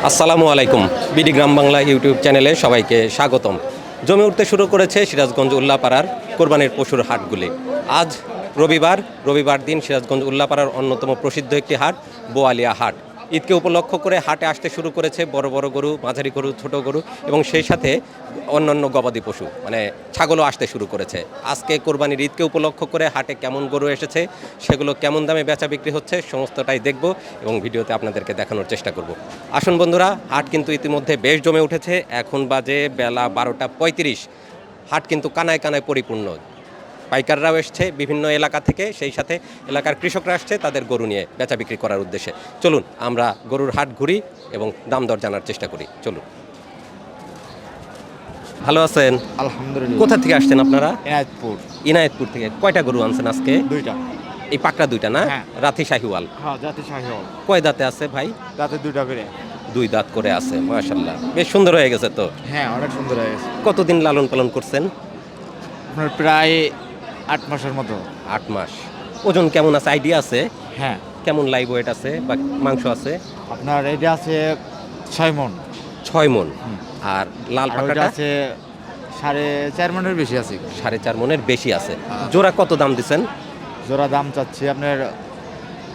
আসসালামু আলাইকুম। বিডি গ্রাম বাংলা ইউটিউব চ্যানেলে সবাইকে স্বাগতম। জমে উঠতে শুরু করেছে সিরাজগঞ্জ উল্লাপাড়ার কোরবানির পশুর হাটগুলি। আজ রবিবার দিন সিরাজগঞ্জ উল্লাপাড়ার অন্যতম প্রসিদ্ধ একটি হাট বোয়ালিয়া হাট। ঈদকে উপলক্ষ করে হাটে আসতে শুরু করেছে বড় বড় গরু, মাঝারি গরু, ছোট গরু এবং সেই সাথে অন্যান্য গবাদি পশু মানে ছাগলও আসতে শুরু করেছে। আজকে কোরবানির ঈদকে উপলক্ষ করে হাটে কেমন গরু এসেছে, সেগুলো কেমন দামে বেচা বিক্রি হচ্ছে সমস্তটাই দেখব এবং ভিডিওতে আপনাদেরকে দেখানোর চেষ্টা করব। আসুন বন্ধুরা, হাট কিন্তু ইতিমধ্যে বেশ জমে উঠেছে। এখন বাজে বেলা 12:35। হাট কিন্তু কানায় কানায় পরিপূর্ণ। পাইকাররাও এসছে বিভিন্ন এলাকা থেকে, সেই সাথে এলাকার কৃষকরা আসছে তাদের গরু নিয়ে বেচা বিক্রি করার উদ্দেশ্যে। চলুন আমরা গরুর হাট ঘুরি এবং দাম দর জানার চেষ্টা করি। চলুন। ভালো আছেন? আলহামদুলিল্লাহ। কোথা থেকে আসছেন আপনারা? ইনায়তপুর থেকে। কয়টা গরু আনছেন আজকে? দুইটা। এই পাকড়া দুইটা না? হ্যাঁ। রাথি শাহিওয়াল। হ্যাঁ, জাতি শাহিওয়াল। কয় দাঁতে আছে ভাই? দাঁতে দুইটা করে। দুই দাঁত করে আছে, মাশাআল্লাহ। বেশ সুন্দর হয়ে গেছে তো। হ্যাঁ, অনেক সুন্দর হয়ে গেছে। কতদিন লালন পালন করছেন? আপনার প্রায় 8 মাসের মতো। 8 মাস। ওজন কেমন আছে আইডিয়া আছে? হ্যাঁ। কেমন লাইভ ওয়েট আছে বা মাংস আছে? আপনার এটা আছে 6 মণ। 6 মণ। আর লাল আর ওইটা পাকাটা আছে 4.5 মণের বেশি আছে। 4.5 মণের বেশি আছে। জোড়া কত দাম দিচ্ছেন? জোড়া দাম চাচ্ছি আপনার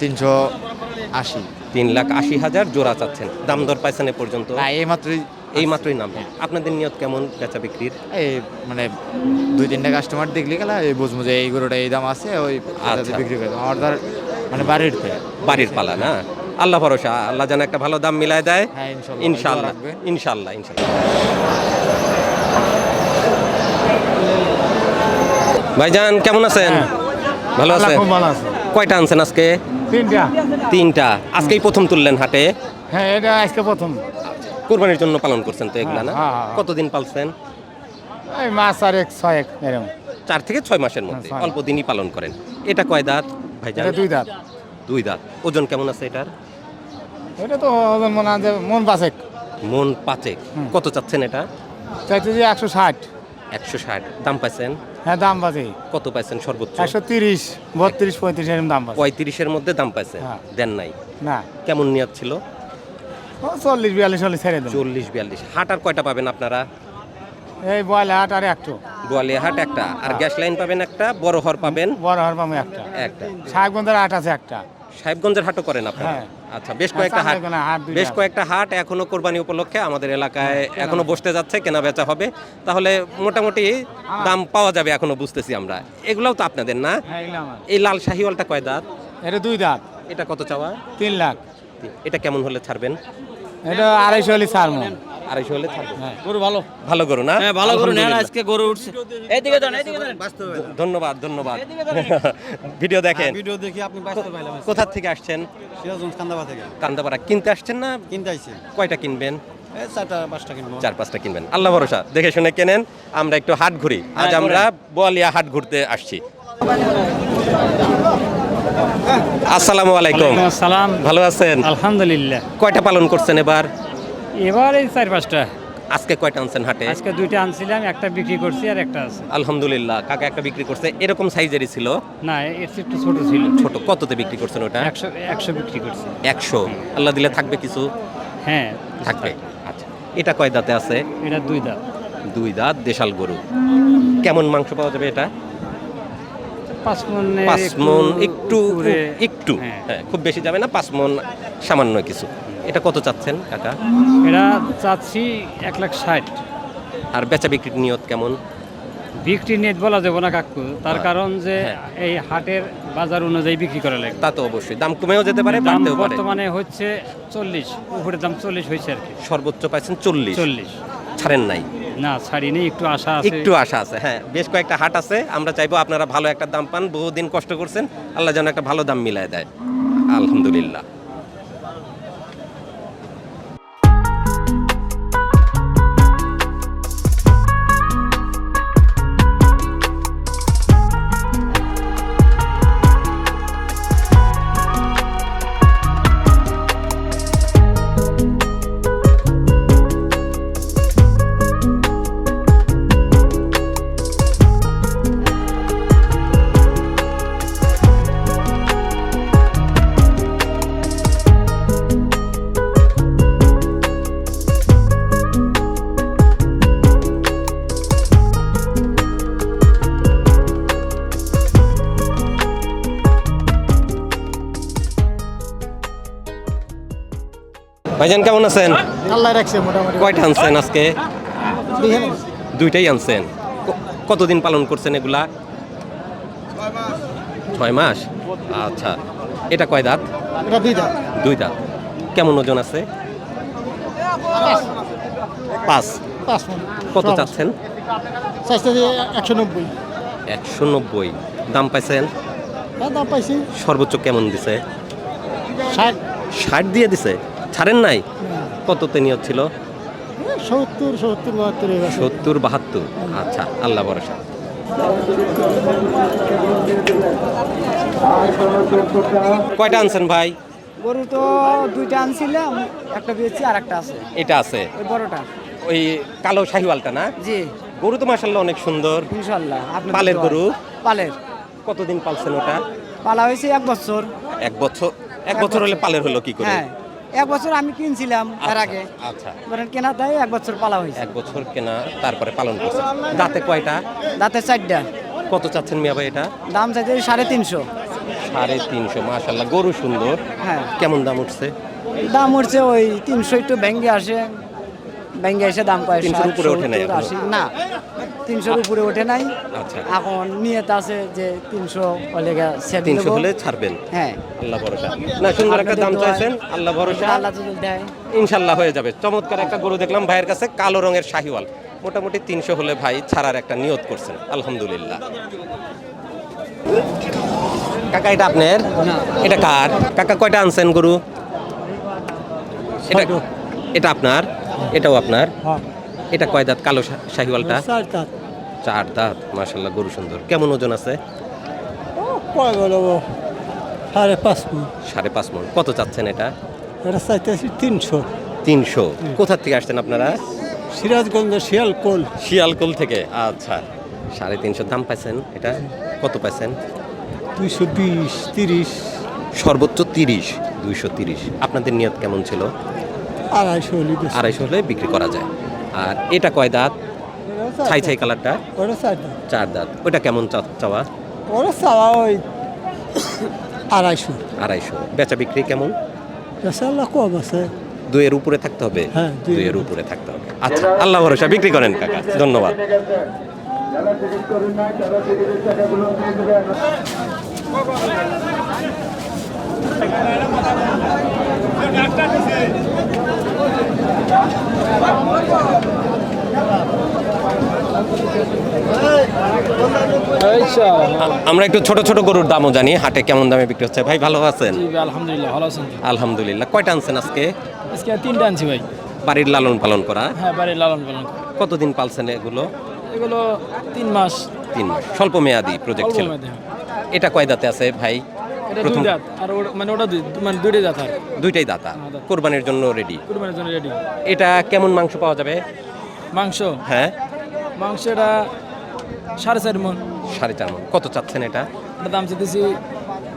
380। 3,80,000 জোড়া চাচ্ছেন। দাম দর পাইছেন এ পর্যন্ত? না, এই মাত্রই নাম। আপনাদের নিয়ত কেমন বেচা বিক্রির? এই মানে 2-3টা কাস্টমার দেখলে গেলা এই বুঝবো যে এই গরুটা এই দাম আছে, ওই আচ্ছা। বিক্রি করে আমার ধর মানে বাড়ির পালা না? আল্লাহ ভরসা, আল্লাহ যেন একটা ভালো দাম মিলায় দেয়। হ্যাঁ, ইনশাআল্লাহ রাখবে। ইনশাআল্লাহ ইনশাআল্লাহ। ভাইজান কেমন আছেন? ভালো আছেন? খুব ভালো আছে। কয়টা আনছেন আজকে? 3টা। আজকেই প্রথম তুললেন হাটে? হ্যাঁ, এটা আজকে প্রথম। কোরবানির জন্য পালন করছেন তো এগুলা না? হ্যাঁ, হ্যাঁ। কতদিন পালছেন? এই মাস আর 6 এরকম। 4 থেকে 6 মাসের মধ্যে। হ্যাঁ, অল্প দিনই পালন করেন। এটা কয় দাঁত ভাইজান? এটা 2 দাঁত। 2 দাঁত। ওজন কেমন আছে এটার? এটা তো ওজন মনে হয় যে মন 5 মন 5। কত চাচ্ছেন এটা? চাইতে যে 160। 160। দাম পাইছেন? হ্যাঁ, দাম বাজে। কত পাইছেন সর্বোচ্চ? 130, 32, 35 এরকম দাম বাজে। 35-এর মধ্যে দাম পাইছেন? হ্যাঁ। দেন নাই? না, কেমন নিয়ত ছিল? 40, 42 ছেড়ে দেব। 40-42। হাট আর কয়টা পাবেন আপনারা? এই বয়লা হাট আর একটু। বোয়ালিয়া হাট একটা, আর গ্যাস লাইন পাবেন একটা, বড় হর পাবেন বড় হাট পাবো একটা। সাহেবগঞ্জের হাট আছে একটা। সাহেবগঞ্জের হাটও করেন আপনারা? হ্যাঁ। আচ্ছা, বেশ কয়েকটা হাট। দুইটা। বেশ কয়েকটা হাট এখনো কোরবানি উপলক্ষে আমাদের এলাকায় এখনো বসতে যাচ্ছে, কেনা বেচা হবে। তাহলে মোটামুটি দাম পাওয়া যাবে এখনো, বুঝতেছি আমরা। এগুলাও তো আপনাদের না? হ্যাঁ, এগুলো আমার। এই লাল শাহিওয়ালটা কয় দাঁত? এটা 2 দাঁত। এটা কত চাওয়া? 3 লাখ। এটা কেমন হলে ছাড়বেন? এটা 250 হলে ছাড় মন। 250 হলে ছাড়বেন? গরু ভালো। ভালো গরু না? হ্যাঁ, ভালো গরু নেন। আলহামদুলিল্লাহ। আজকে গরু উঠছে। এইদিকে যান, এইদিকে যান। ধন্যবাদ। ভিডিও দেখেন? ভিডিও দেখি আপনি বাস্তবে পাইলাম। কোথা থেকে আসছেন? সিরাজগঞ্জ কান্দাবা থেকে কান্দাপাড়া। কিনতে আসছেন না? কিনতে আইছি। কয়টা কিনবেন? এই 4টা-5টা কিনবো। 4-5টা কিনবেন। আল্লাহ ভরসা, দেখে শুনে কেনেন। আমরা একটু হাট ঘুরি। আজ আমরা বোয়ালিয়া হাট ঘুরতে আসছি। আসসালামু আলাইকুম। সালাম। ভালো আছেন? আলহামদুলিল্লাহ। কয়টা পালন করছেন এবার? এবার এই 4-5টা। আজকে কয়টা আনছেন হাটে? আজকে 2টা আনছিলাম, একটা বিক্রি করছি আর একটা আছে। আলহামদুলিল্লাহ, কাকা একটা বিক্রি করছে। এরকম সাইজেরই ছিল? না, এর চেয়ে একটু ছোট ছিল। ছোট। কততে বিক্রি করছেন ওটা? 100 বিক্রি করছি। 100। আল্লাহ দিলে থাকবে কিছু? হ্যাঁ, থাকবে। আচ্ছা, এটা কয় দাঁতে আছে? এটা 2 দাঁত। 2 দাঁত দেশাল গরু। কেমন মাংস পাওয়া যাবে এটা? 5 মণ। 5 মণ একটু। হ্যাঁ। হ্যাঁ, খুব বেশি যাবে না, 5 মণ সামান্য কিছু। এটা কত চাচ্ছেন কাকা? এটা চাচ্ছি 1,60,000। আর বেচা বিক্রির নিয়ত কেমন? বিক্রি নিয়ে বলা যাবে না কাকু, তার কারণ যে হ্যাঁ। এই হাটের বাজার অনুযায়ী বিক্রি করা লাগে। তা তো অবশ্যই, দাম কমেও যেতে পারে, দাম বাড়তেও পারে। বর্তমানে হচ্ছে 40, উপরে দাম 40 হয়েছে আর কি। সর্বোচ্চ পাইছেন 40। 40 ছাড়েন নাই? না, ছাড়িনি, একটু আশা আছে। একটু আশা আছে। হ্যাঁ, বেশ কয়েকটা হাট আছে। আমরা চাইবো আপনারা ভালো একটা দাম পান। বহুদিন কষ্ট করছেন, আল্লাহ যেন একটা ভালো দাম মিলায় দেয়। আলহামদুলিল্লাহ। ভাইজান কেমন আছেন? আল্লাহ রাখছে মোটামুটি কয়টা আনছেন আজকে? দেখেন দুইটাই আনছেন। কতদিন পালন করছেন এগুলা? 6 মাস। আচ্ছা, এটা কয় দাঁত? এটা দুইটা 2 দাঁত। কেমন ওজন আছে? 5। 5 মণ কত চাচ্ছেন? চাইতে দিয়ে 190 190। দাম পাইছেন? হ্যাঁ দাম পাইছি সর্বোচ্চ কেমন দিছে? 60 60 দিয়ে দিছে। ছাড়েন নাই? কততে নিয়ত ছিল? 70 72 এর কাছে 70 72। আচ্ছা, আল্লাহ ভরসা। কয়টা আনছেন ভাই? গরু তো দুইটা আনছিলাম, একটা বেচছি আর একটা আছে এটা আছে ওই বড়টা। ওই কালো শাহিওয়ালটা না? জি গরু তো মাশাআল্লাহ অনেক সুন্দর। ইনশাল্লাহ। আপনার পালের দোয়া। গরু? পালের কতদিন পালছেন ওটা? পালা হয়েছে 1 বছর। 1 বছর। 1 বছর হলে পালের হলো কি করে? হ্যাঁ 1 বছর আমি কিনছিলাম এর আচ্ছা, আগে, আচ্ছা। ধরেন কেনা তাই 1 বছর পালা হয়েছে। 1 বছর কেনা, তারপরে পালন করছেন। দাঁতে কয়টা? দাঁতে 4টা। কত চাচ্ছেন মিয়া ভাই এটা? দাম চাইছে 350। 350। মাশাআল্লাহ, গরু সুন্দর। হ্যাঁ কেমন দাম উঠছে? দাম উঠছে ওই 300 একটু ব্যাঙ্গে আসে, ব্যাঙ্গে এসে দাম পায় 300 উপরে ওঠে নাই 70, এখনো? 80 না 300-র উপরে ওঠে নাই। আচ্ছা। এখন নিয়ত আছে যে 300 হলে 300 হলে ছাড়বেন। হ্যাঁ আল্লাহ ভরসা। না, সুন্দর একটা দাম চাইছেন, আল্লাহ ভরসা। আল্লাহ যদি দেয়। ইনশাল্লাহ হয়ে যাবে। চমৎকার একটা গরু দেখলাম ভাইয়ের কাছে, কালো রঙের শাহিওয়াল। মোটামুটি 300 হলে ভাই ছাড়ার একটা নিয়ত করছেন, আলহামদুলিল্লাহ। কাকা এটা আপনার? এটা কার? কাকা কয়টা আনছেন গরু? এটা এটা আপনার? এটাও আপনার? এটা কয় দাঁত কালো শাহিওয়ালটা? 4 দাঁত। মাশাআল্লাহ, গরু সুন্দর। কেমন ওজন আছে? 5.5 মণ 5.5 মণ। কত চাচ্ছেন এটা? এটা চাইতেছি 300 300। কোথা থেকে আসছেন আপনারা? সিরাজগঞ্জ শিয়ালকোল শিয়ালকোল থেকে। আচ্ছা, 350 দাম পাইছেন। এটা কত পাইছেন? 220 30 সর্বোচ্চ 30। 230। আপনাদের নিয়ত কেমন ছিল? 250 হলি 250 হলে বিক্রি করা যায়। আর এটা কয় দাঁত? ছাই ছাই কালারটা? ওরা 4 দাঁত। ওটা কেমন চাওয়া? ওরা চাওয়া ওই 250 250। বেচা বিক্রি কেমন? ইনশাআল্লাহ কম আছে। 2 এর উপরে থাকতে হবে? হ্যাঁ, 2 এর উপরে থাকতে হবে। আচ্ছা, আল্লাহ ভরসা। বিক্রি করেন কাকা, ধন্যবাদ। আমরা একটু ছোট ছোট গরুর দামও জানি, হাটে কেমন দামে বিক্রি হচ্ছে। ভাই ভালো আছেন? আলহামদুলিল্লাহ ভালো আছেন। আলহামদুলিল্লাহ। কয়টা আনছেন আজকে? আজকে 3টা আনছি ভাই। বাড়ির লালন পালন করা? হ্যাঁ বাড়ির লালন পালন। কতদিন পালছেন এগুলো? এগুলো 3 মাস। 3 মাস। স্বল্প মেয়াদি প্রজেক্ট ছিল। এটা কয় দাঁতে আছে ভাই? এটা প্রথম 2 দাঁত আর মানে ওটা মানে 2টা দাঁত আর দুইটাই দাতা। দাঁত। কোরবানির জন্য রেডি। কুরবানির জন্য রেডি। এটা কেমন মাংস পাওয়া যাবে? মাংস হ্যাঁ, মাংসটা 4.5 মণ। 4.5 মণ। কত চাচ্ছেন এটা? এটা দাম চাইতেছি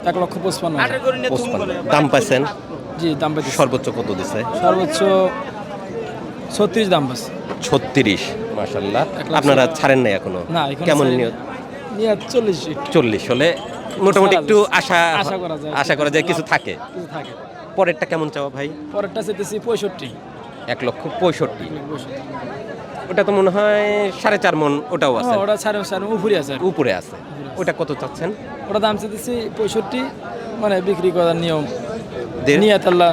1,55,000। 55। দাম পাইছেন? জি দাম পাইতেছি। সর্বোচ্চ কত দিছে? সর্বোচ্চ 36 দাম পাস। 36। মাশাআল্লাহ। 1,60,000 আপনারা ছাড়েন নাই এখনো? না এখন কেমন নিয়ত? নিয়ে 40 40 হলে মোটামুটি একটু আশা করা যায়। আশা করা যায় কিছু থাকে। কিছু থাকে। পরেরটা কেমন চাওয়া ভাই? পরেরটা চাইতেছি 65। 1,65,000। ওটা তো মনে হয় 4.5 মণ। ওটাও আছে? ওটা 4.5 উপরে আছে। উপরে আছে। ওটা কত চাচ্ছেন? ওটা দাম চাইতেছি 65, মানে বিক্রি করার নিয়ম দেড়? নিয়ত আল্লাহ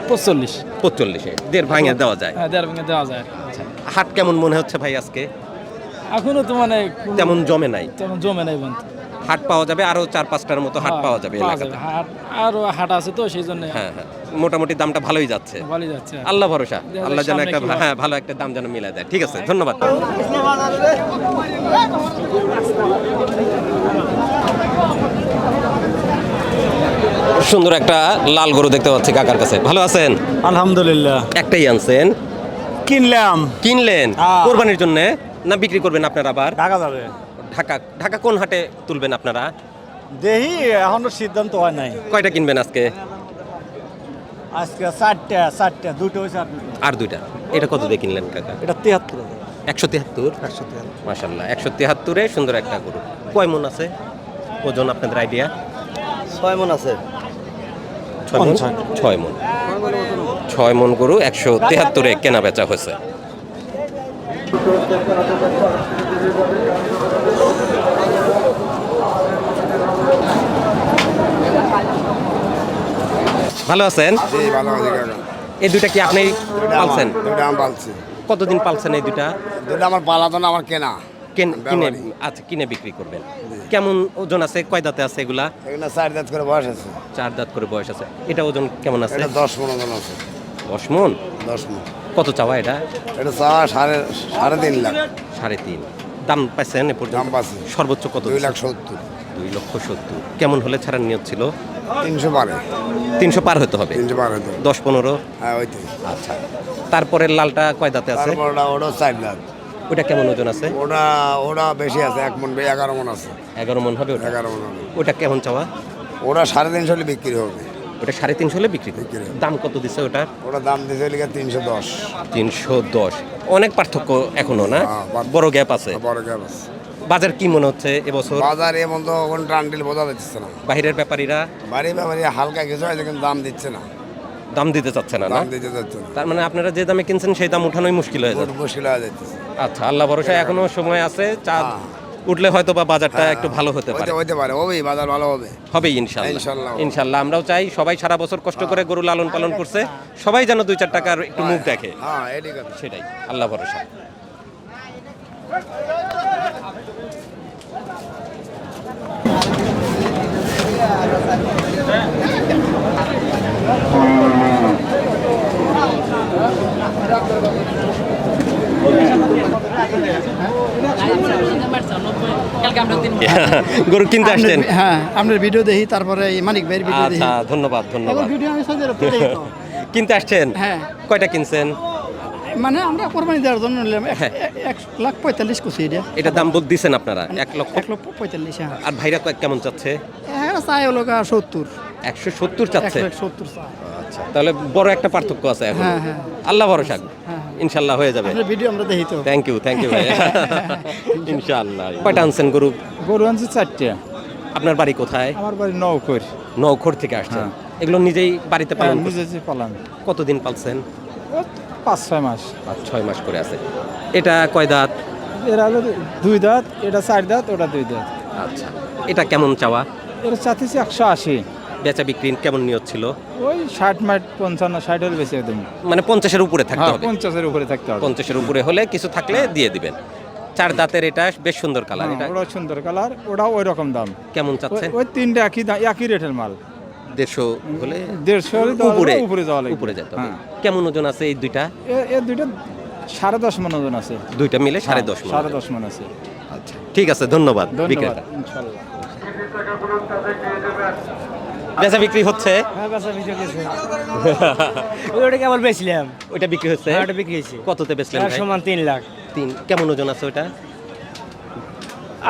45। 45-এ দেড় ভাঙে দেওয়া যায়। হ্যাঁ 1.5 ভেঙে দেওয়া যায়। আচ্ছা, হাট কেমন মনে হচ্ছে ভাই আজকে? এখনো তো মানে তেমন জমে নাই। তেমন জমে নাই বন্ধু। হাট পাওয়া যাবে আরো 4-5টার মতো হাট পাওয়া যাবে এলাকাতে। হাট আরো হাট আছে তো সেই জন্য হ্যাঁ হ্যাঁ, মোটামুটি দামটা ভালোই যাচ্ছে। ভালোই যাচ্ছে। আল্লাহ ভরসা। দেখা আল্লাহ যেন সামনে একটা কি হয়। হ্যাঁ ভালো একটা দাম যেন মিলাই দেয়। ঠিক আছে, ধন্যবাদ। সুন্দর একটা লাল গরু দেখতে পাচ্ছি কাকার কাছে। ভালো আছেন? আলহামদুলিল্লাহ। একটাই আনছেন? কিনলাম। কিনলেন হ্যাঁ। কোরবানির জন্য না বিক্রি করবেন আপনারা আবার? ঢাকা যাবে। ঢাকা? ঢাকা কোন হাটে তুলবেন আপনারা? দেহি এখনো সিদ্ধান্ত হয় নাই। কয়টা কিনবেন আজকে? আজকে 4টা দুটো হয়েছে আর 2টা। এটা কত দিয়ে কিনলেন কাকা? এটা 73। 173। 173। মাশাআল্লাহ, 173-এ সুন্দর একটা গরু। কয় মণ আছে ওজন আপনাদের আইডিয়া? 6 মণ আছে। 6 মণ 6 মণ 6 মণ গরু 173-এ কেনা বেচা হয়েছে। ভালো আছেন? জি ভালো আছে কাকা। এই দুইটা কি আপনি পালছেন? দুইটা আমি পালছি। কতদিন পালছেন এই দুইটা? দুইটা আমার পালা তো না, আমার কেনা। কিনে ব্যবহারী। আচ্ছা, কিনে বিক্রি করবেন। কেমন ওজন আছে? কয় দাঁতে আছে এগুলা? এগুলো 4 দাঁত করে বয়স আছে। 4 দাঁত করে বয়স আছে। এটা ওজন কেমন আছে? এটা 10 মণ ওজন আছে। 10 মণ। 10 মণ। কত চাওয়া এটা? এটা চাওয়া 3.5 লাখ। 3.5 দাম পাইছেন এ পর্যন্ত? দাম পাচ্ছি। সর্বোচ্চ কত? 2,70,000। 2,70,000। কেমন হলে ছাড়ার নিয়ত ছিল? 300 পারে। 300 পার হতে হবে। 300 পারে তো। 10-15। হ্যাঁ ওইটাই। আচ্ছা, তারপরে লালটা কয় দাঁতে আছে? তারপর ওটা 4 দাঁত। ওটা কেমন ওজন আছে? ওটা বেশি আছে, 1 মণ 11 মণ আছে। 11 মণ হবে ওটা? 11 মণ হবে। ওটা কেমন চাওয়া? ওটা 350 হলে বিক্রি হবে। ওটা 350 হলে বিক্রি করবে। বিক্রি হবে। দাম কত দিচ্ছে ওটার? ওটা দাম দিতে লিখে 310। 310। অনেক পার্থক্য এখনো না? হ্যাঁ, বড় গ্যাপ আছে। বড় গ্যাপ আছে। বাজার কি মনে হচ্ছে এবছর? বাজার এমন তো কোন ট্রান্ডিল বোঝা যাচ্ছে না। বাইরের ব্যাপারীরা বাড়ি ব্যাপারে হালকা কিছু আছে কিন্তু দাম দিচ্ছে না। দাম দিতে চাচ্ছে না, না? দাম দিতে যাচ্ছে না। তার মানে আপনারা যে দামে কিনছেন সেই দাম উঠানোই মুশকিল হয়ে বহুত যাচ্ছে। মুশকিল হয়ে যাচ্ছে। আচ্ছা, আল্লাহ ভরসা এখনো সময় আছে। চাঁদ উঠলে হয়তো বা বাজারটা একটু ভালো হতে পারে। হইতে পারে, হবে বাজার ভালো হবে। হবে ইনশাআল্লাহ। ইনশাআল্লাহ। ইনশাআল্লাহ আমরাও চাই সবাই সারা বছর কষ্ট করে গরু লালন পালন করছে, সবাই যেন 2-4 টাকার একটু মুখ দেখে। হ্যাঁ এটাই কথা। সেটাই, আল্লাহ ভরসা। গরু কিনতে আসছেন? হ্যাঁ, আপনার ভিডিও দেখি, তারপরে এই মানিক ভাইয়ের ভিডিও দেখি। আচ্ছা, ধন্যবাদ ধন্যবাদ। ভিডিও আমি সাইজের উপরে দেখি তো। কিনতে আসছেন? হ্যাঁ। কয়টা কিনছেন? মানে আমরা কোরবানি দেওয়ার জন্য নিলাম হ্যাঁ। 1,45,000 কুচি এটা। এটা দাম দিচ্ছেন আপনারা 1 লক্ষ? 1,45,000, হ্যাঁ। আর ভাইরা কেমন চাচ্ছে? হ্যাঁ, চাই হলো 70। 170 চাচ্ছে। 170 চাই। আচ্ছা, তাহলে বড় একটা পার্থক্য আছে এখন। হ্যাঁ, হ্যাঁ। আল্লাহ ভরসা, হ্যাঁ। ইনশাল্লাহ হয়ে যাবে। আপনার ভিডিও আমরা দেখি তো। থ্যাংক ইউ ভাই। ইনশাআল্লাহ। কয়টা আনছেন গরু? গরু আনছে 4টা। আপনার বাড়ি কোথায়? আমার বাড়ি নৌকর। নওখর থেকে আসছেন? এগুলো নিজেই বাড়িতে পালন করছেন? নিজে পালাম। কতদিন পালছেন? 5-6 মাস। 5-6 মাস করে আছে। এটা কয় দাঁত? এরা হলো 2 দাঁত, এটা 4 দাঁত, ওটা 2 দাঁত। আচ্ছা, এটা কেমন চাওয়া? এর চাচ্ছি 180। বেচা বিক্রি কেমন নিয়ত ছিল? ওই 60-55 হলে বেশি একদম। মানে 50-এর উপরে থাকতে হবে? 50-এর উপরে থাকতে হবে। 50-এর উপরে হলে কিছু থাকলে দিয়ে দিবেন। 4 দাঁতের, এটা বেশ সুন্দর কালার। এটা ওটা সুন্দর কালার, ওটাও ওই রকম দাম। কেমন চাচ্ছেন? ওই 3টা একই রেটের মাল। 150 হলে 150 উপরে যাওয়া লাগবে। উপরে যেতে হবে। হ্যাঁ। কেমন ওজন আছে এই দুইটা? এ দুইটা 10.5 মণ ওজন আছে। দুইটা মিলে 10.5 মণ। 10.5 মণ আছে। আচ্ছা, ঠিক আছে, ধন্যবাদ ধন্যবাদ, বিক্রেতা। ইনশাআল্লাহ। বেচা বিক্রি হচ্ছে? হ্যাঁ, বেচা বিক্রি হয়েছে। ওটা কেবল বেচলাম। ওইটা বিক্রি হচ্ছে? হ্যাঁ, ওটা বিক্রি হয়েছে। কততে বেচলেন ভাই? সমান 3 লাখ। 3। কেমন ওজন আছে ওটা?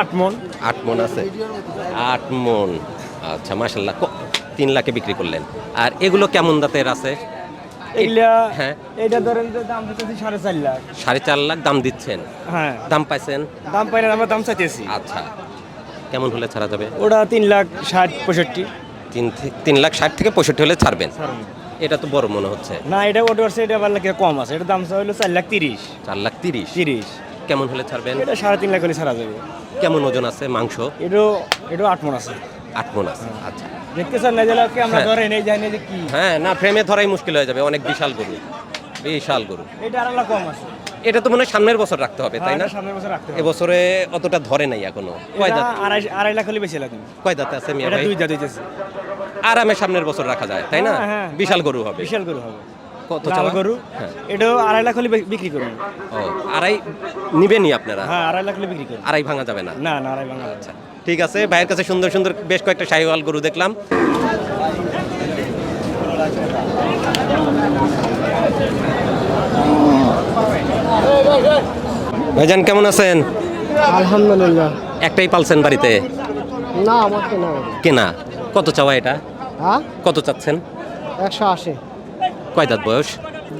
8 মণ। 8 মণ আছে। 8 মণ। আচ্ছা, মাশাআল্লাহ। 3 লাখে বিক্রি করলেন। আর এগুলো কেমন দাঁতের আছে? এগুলা, হ্যাঁ, এইটা ধরেন যে দাম দিতেছি 4.5 লাখ। 4.5 লাখ দাম দিচ্ছেন? হ্যাঁ, দাম পাইছেন? দাম পাই না, আমরা দাম চাইতেছি। আচ্ছা, কেমন হলে ছাড়া যাবে? ওটা 3,60,65। 3 লাখ 60 থেকে 65 হলে ছাড়বেন? এটা তো বড় মনে হচ্ছে। না, এটা ওটা হচ্ছে, এটা আবার লাগে কম আছে। এটা দাম হলো 4,30,000। 4,30,000। 30। কেমন হলে ছাড়বেন? এটা 3.5 লাখ হলে ছাড়া যাবে। কেমন ওজন আছে মাংস? এটা 8 মণ আছে। 8 মণ আছে। আচ্ছা, দেখতে চান না যে আমরা হ্যাঁ। ধরে নেই, জানি যে কি। হ্যাঁ, না ফ্রেমে ধরাই মুশকিল হয়ে যাবে, অনেক বিশাল গরু, বিশাল গরু। এটা 2.5 লাখ কম আছে। এটা তো মনে হয় সামনের বছর রাখতে হবে, তাই না? এটা সামনের বছর রাখতে হবে। এবছরে অতটা ধরে নাই এখনো। কয় এটা দাঁত? 2.5 লাখ হলে বেশি লাগে। কয় দাঁতে আছে মিয়া এটা ভাই? 2 দাঁত হইতেছে। আরামে সামনের বছর রাখা যায়, তাই না? হ্যাঁ, হ্যাঁ। বিশাল গরু হবে। বিশাল গরু হবে। কত লাল চাওয়া? গরু। হ্যাঁ। এটাও 2.5 লাখ হলে বিক্রি করুন। ও, আড়াই নিবেনি আপনারা? হ্যাঁ, 2.5 লাখ হলে বিক্রি করুন। আড়াই ভাঙা যাবে না? না, 2.5 ভাঙা। আচ্ছা, ঠিক আছে। ভাইয়ের কাছে সুন্দর সুন্দর বেশ কয়েকটা শাহিওয়াল গরু দেখলাম। ভাইজান কেমন আছেন? আলহামদুলিল্লাহ। একটাই পালছেন বাড়িতে? না, আমার তো না। কেনা। কত চাওয়া এটা? হ্যাঁ, কত চাচ্ছেন? 180। কয় দাঁত বয়স?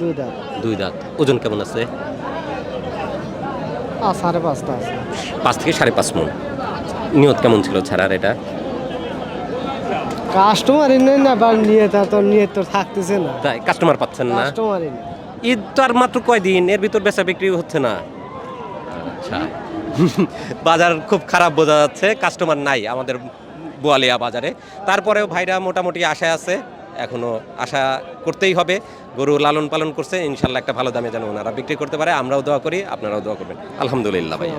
2 দাঁত। 2 দাঁত। ওজন কেমন আছে? 5.5টা আছে। 5 থেকে 5.5 মণ। নিয়ত কেমন ছিল ছাড়ার এটা? কাস্টমারই নেই না, বা নিয়ে তো নিয়ে তো থাকতেছে না, তাই কাস্টমার পাচ্ছেন না? কাস্টমারই নেই। ঈদ তো আর মাত্র কয়দিন, এর ভিতর বেচা বিক্রি হচ্ছে না। আচ্ছা বাজার খুব খারাপ বোঝা যাচ্ছে, কাস্টমার নাই আমাদের বোয়ালিয়া বাজারে। তারপরেও ভাইরা মোটামুটি আশায় আছে, এখনো আশা করতেই হবে। গরু লালন পালন করছে, ইনশাল্লাহ একটা ভালো দামে যেন ওনারা বিক্রি করতে পারে। আমরাও দোয়া করি, আপনারাও দোয়া করবেন। আলহামদুলিল্লাহ ভাই।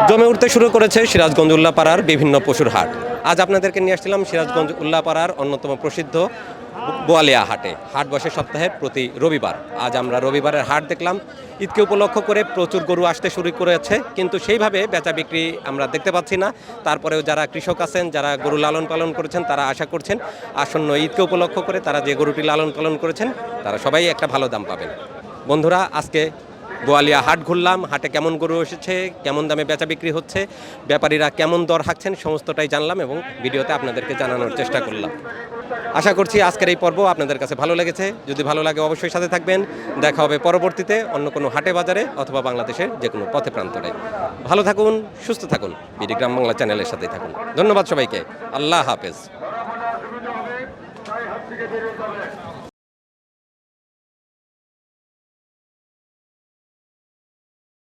জমে উঠতে শুরু করেছে সিরাজগঞ্জ উল্লাপাড়ার বিভিন্ন পশুর হাট। আজ আপনাদেরকে নিয়ে আসছিলাম সিরাজগঞ্জ উল্লাপাড়ার অন্যতম প্রসিদ্ধ বোয়ালিয়া হাটে। হাট বসে সপ্তাহে প্রতি রবিবার। আজ আমরা রবিবারের হাট দেখলাম। ঈদকে উপলক্ষ করে প্রচুর গরু আসতে শুরু করেছে, কিন্তু সেইভাবে বেচা বিক্রি আমরা দেখতে পাচ্ছি না। তারপরেও যারা কৃষক আছেন, যারা গরু লালন পালন করেছেন, তারা আশা করছেন আসন্ন ঈদকে উপলক্ষ করে তারা যে গরুটি লালন পালন করেছেন তারা সবাই একটা ভালো দাম পাবেন। বন্ধুরা, আজকে বোয়ালিয়া হাট ঘুরলাম। হাটে কেমন গরু এসেছে, কেমন দামে বেচা বিক্রি হচ্ছে, ব্যাপারীরা কেমন দর হাঁকছেন, সমস্তটাই জানলাম এবং ভিডিওতে আপনাদেরকে জানানোর চেষ্টা করলাম। আশা করছি আজকের এই পর্ব আপনাদের কাছে ভালো লেগেছে। যদি ভালো লাগে অবশ্যই সাথে থাকবেন। দেখা হবে পরবর্তীতে অন্য কোনো হাটে বাজারে অথবা বাংলাদেশের যে কোনো পথে প্রান্তরে। ভালো থাকুন, সুস্থ থাকুন, বিডি গ্রাম বাংলা চ্যানেলের সাথেই থাকুন। ধন্যবাদ সবাইকে। আল্লাহ হাফেজ।